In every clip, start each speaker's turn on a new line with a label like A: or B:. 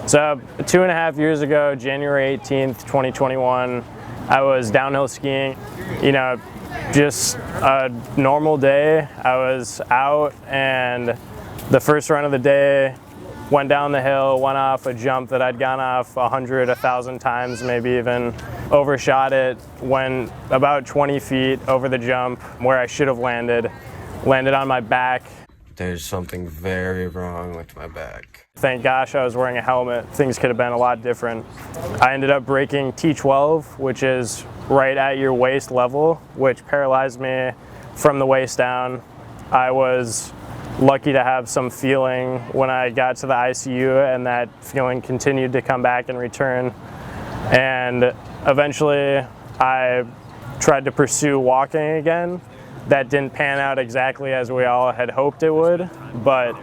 A: So 2.5 years ago, January 18th, 2021, I was downhill skiing. Just a normal day. I was out and the first run of the day, went down the hill, went off a jump that I'd gone off 100, 1,000 times, maybe even overshot it, went about 20 feet over the jump where I should have landed on my back.
B: There's something very wrong with my back.
A: Thank gosh I was wearing a helmet. Things could have been a lot different. I ended up breaking T12, which is right at your waist level, which paralyzed me from the waist down. I was lucky to have some feeling when I got to the ICU, and that feeling continued to come back and return. And eventually I tried to pursue walking again. That didn't pan out exactly as we all had hoped it would, but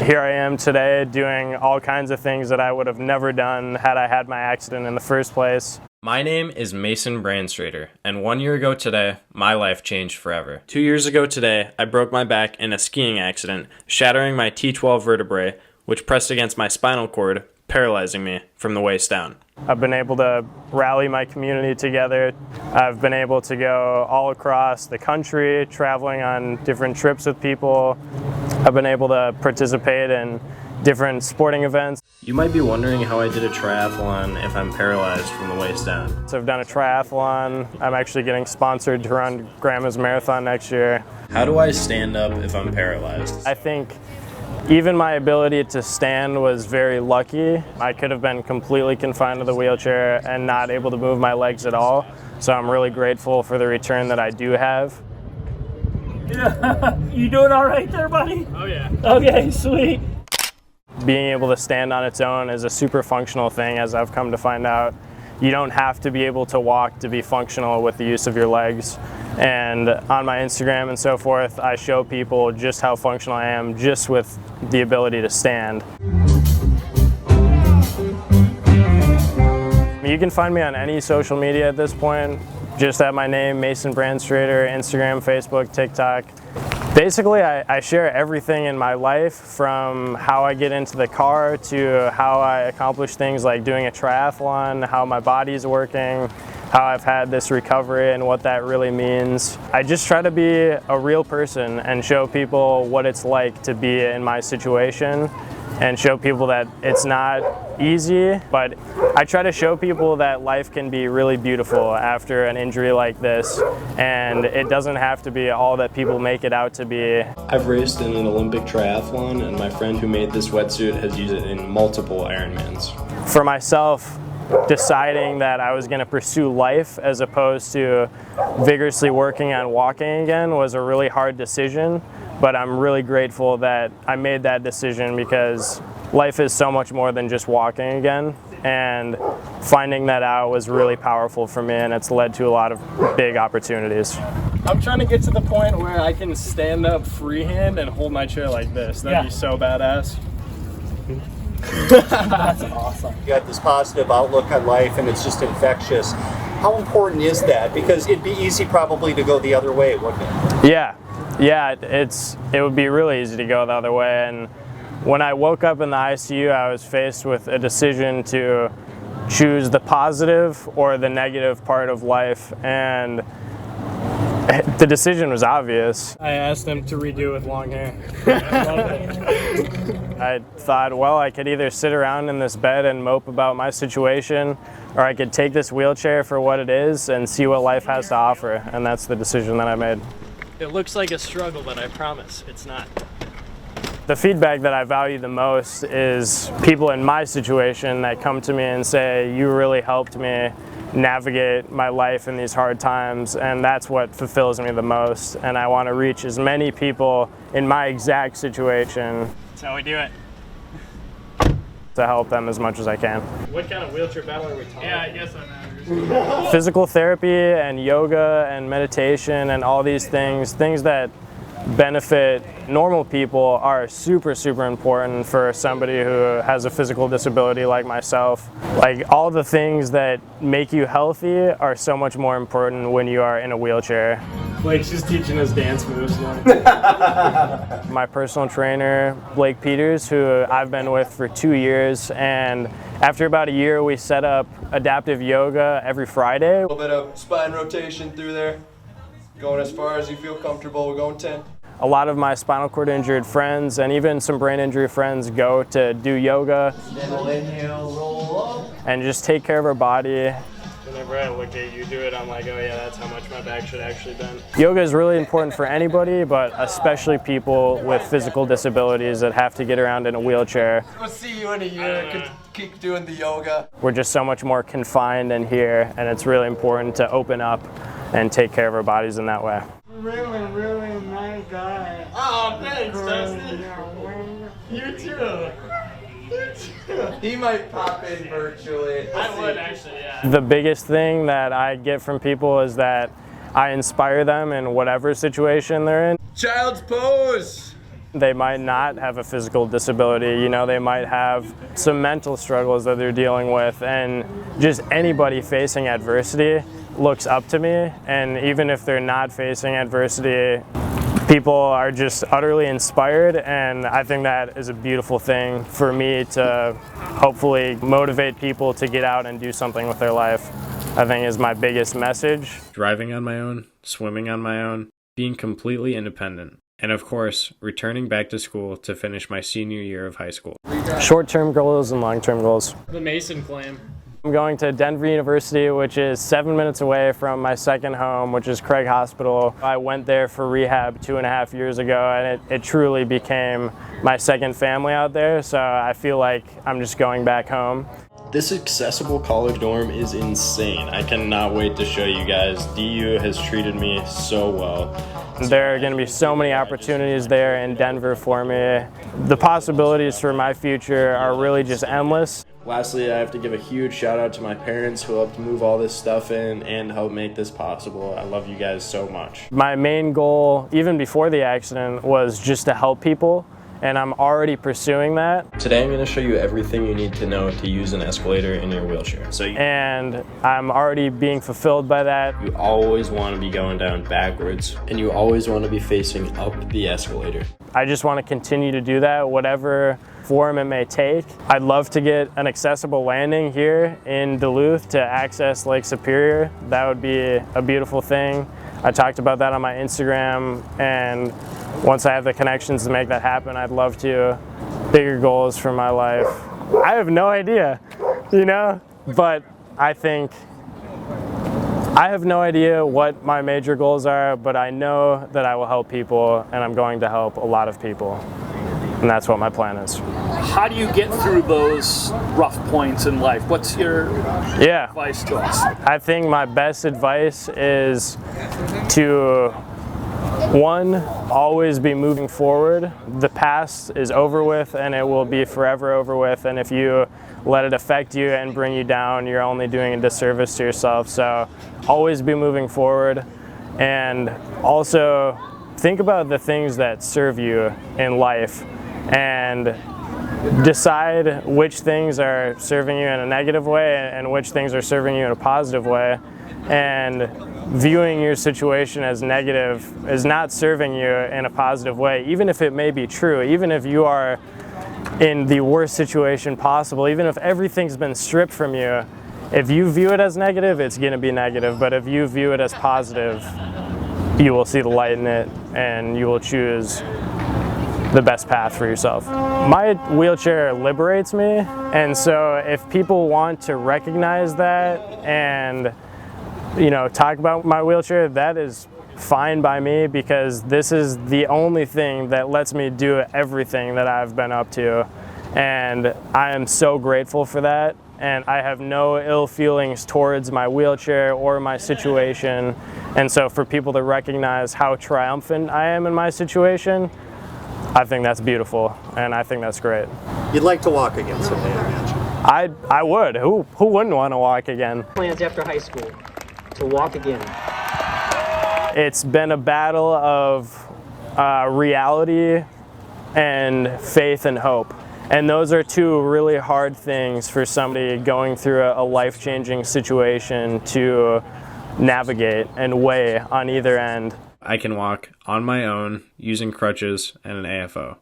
A: here I am today doing all kinds of things that I would have never done had I had my accident in the first place.
C: My name is Mason Brandstrader, and 1 year ago today, my life changed forever. 2 years ago today, I broke my back in a skiing accident, shattering my T12 vertebrae, which pressed against my spinal cord, paralyzing me from the waist down.
A: I've been able to rally my community together. I've been able to go all across the country, traveling on different trips with people. I've been able to participate in different sporting events.
C: You might be wondering how I did a triathlon if I'm paralyzed from the waist down.
A: So I've done a triathlon. I'm actually getting sponsored to run Grandma's Marathon next year.
C: How do I stand up if I'm paralyzed?
A: I think even my ability to stand was very lucky. I could have been completely confined to the wheelchair and not able to move my legs at all. So I'm really grateful for the return that I do have.
D: Yeah. You doing all right there, buddy?
A: Oh yeah.
D: Okay, sweet.
A: Being able to stand on its own is a super functional thing, as I've come to find out. You don't have to be able to walk to be functional with the use of your legs. And on my Instagram and so forth, I show people just how functional I am just with the ability to stand. You can find me on any social media at this point. Just at my name, Mason Brandstrader, Instagram, Facebook, TikTok. Basically, I share everything in my life, from how I get into the car to how I accomplish things like doing a triathlon, how my body's working, how I've had this recovery and what that really means. I just try to be a real person and show people what it's like to be in my situation, and show people that it's not easy, but I try to show people that life can be really beautiful after an injury like this, and it doesn't have to be all that people make it out to be.
C: I've raced in an Olympic triathlon, and my friend who made this wetsuit has used it in multiple Ironmans.
A: For myself, deciding that I was going to pursue life as opposed to vigorously working on walking again was a really hard decision, but I'm really grateful that I made that decision, because life is so much more than just walking again, and finding that out was really powerful for me, and it's led to a lot of big opportunities.
E: I'm trying to get to the point where I can stand up freehand and hold my chair like this. That'd be so badass.
D: That's awesome.
F: You got this positive outlook on life, and it's just infectious. How important is that? Because it'd be easy probably to go the other way, wouldn't it?
A: Yeah, it would be really easy to go the other way. And when I woke up in the ICU, I was faced with a decision to choose the positive or the negative part of life, and the decision was obvious.
E: I asked him to redo with long hair.
A: I thought, well, I could either sit around in this bed and mope about my situation, or I could take this wheelchair for what it is and see what life has to offer, and that's the decision that I made.
E: It looks like a struggle, but I promise it's not.
A: The feedback that I value the most is people in my situation that come to me and say, you really helped me navigate my life in these hard times, and that's what fulfills me the most. And I want to reach as many people in my exact situation.
E: That's how we do it.
A: To help them as much as I can.
E: What kind of wheelchair battle are we talking? Yeah, I guess I know.
A: Physical therapy and yoga and meditation and all these things that benefit normal people are super, super important for somebody who has a physical disability like myself. Like, all the things that make you healthy are so much more important when you are in a wheelchair.
E: Blake's just teaching us dance moves now.
A: My personal trainer, Blake Peters, who I've been with for 2 years, and after about a year we set up adaptive yoga every Friday.
G: A little bit of spine rotation through there. Going as far as you feel comfortable. We're going 10.
A: A lot of my spinal cord injured friends and even some brain injury friends go to do yoga and just take care of our body.
E: Whenever I look at you do it, I'm like, oh yeah, that's how much my back should actually bend.
A: Yoga is really important for anybody, but especially people with physical disabilities that have to get around in a wheelchair.
G: We'll see you in a year. Keep doing the yoga.
A: We're just so much more confined in here, and it's really important to open up and take care of our bodies in that way.
H: Really nice guy.
G: Oh, thanks, Dustin. You too. He might pop in virtually.
E: I would actually, yeah.
A: The biggest thing that I get from people is that I inspire them in whatever situation they're in.
G: Child's pose.
A: They might not have a physical disability, you know, they might have some mental struggles that they're dealing with, and just anybody facing adversity looks up to me, and even if they're not facing adversity, people are just utterly inspired, and I think that is a beautiful thing for me to hopefully motivate people to get out and do something with their life. I think is my biggest message.
C: Driving on my own, swimming on my own, being completely independent, and of course, returning back to school to finish my senior year of high school.
A: Short-term goals and long-term goals.
E: The Mason claim.
A: I'm going to Denver University, which is 7 minutes away from my second home, which is Craig Hospital. I went there for rehab 2.5 years ago, and it truly became my second family out there, so I feel like I'm just going back home.
C: This accessible college dorm is insane. I cannot wait to show you guys. DU has treated me so well.
A: There are going to be so many opportunities there in Denver for me. The possibilities for my future are really just endless.
C: Lastly, I have to give a huge shout out to my parents who helped move all this stuff in and help make this possible. I love you guys so much.
A: My main goal, even before the accident, was just to help people, and I'm already pursuing that.
C: Today I'm going to show you everything you need to know to use an escalator in your wheelchair.
A: And I'm already being fulfilled by that.
C: You always want to be going down backwards, and you always want to be facing up the escalator.
A: I just want to continue to do that, whatever form it may take. I'd love to get an accessible landing here in Duluth to access Lake Superior. That would be a beautiful thing. I talked about that on my Instagram, and once I have the connections to make that happen, I'd love to. Bigger goals for my life. I have no idea, you know, but I think I have no idea what my major goals are, but I know that I will help people, and I'm going to help a lot of people. And that's what my plan is.
D: How do you get through those rough points in life? What's your advice to us?
A: I think my best advice is to, one, always be moving forward. The past is over with, and it will be forever over with, and if you let it affect you and bring you down, you're only doing a disservice to yourself. So always be moving forward, and also think about the things that serve you in life and decide which things are serving you in a negative way and which things are serving you in a positive way. And viewing your situation as negative is not serving you in a positive way, even if it may be true, even if you are in the worst situation possible, even if everything's been stripped from you. If you view it as negative, it's going to be negative, but if you view it as positive, you will see the light in it and you will choose the best path for yourself. My wheelchair liberates me, and so if people want to recognize that and, you know, talk about my wheelchair, that is fine by me, because this is the only thing that lets me do everything that I've been up to, and I am so grateful for that. And I have no ill feelings towards my wheelchair or my situation. And so for people to recognize how triumphant I am in my situation, I think that's beautiful, and I think that's great.
F: You'd like to walk again someday, I imagine.
A: I would. Who wouldn't want to walk again?
I: Plans after high school to walk again.
A: It's been a battle of reality and faith and hope. And those are two really hard things for somebody going through a life-changing situation to navigate and weigh on either end.
C: I can walk on my own using crutches and an AFO.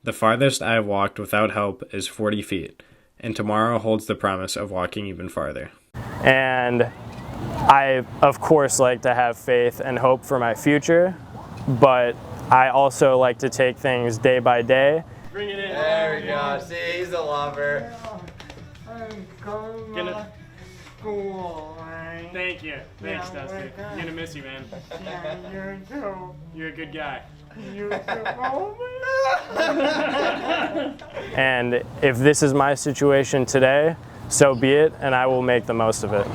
C: The farthest I have walked without help is 40 feet, and tomorrow holds the promise of walking even farther.
A: And I, of course, like to have faith and hope for my future, but I also like to take things day by day.
E: Bring it in.
G: There we go. See, he's a lover.
H: I'm going
E: Gonna-
H: to school, right?
E: Thank you. Thanks,
H: Yeah,
E: Dusty.
H: welcome.
E: I'm gonna miss you, man.
H: Yeah, you too.
E: You're a good guy.
H: You too. Oh,
A: And if this is my situation today, so be it, and I will make the most of it.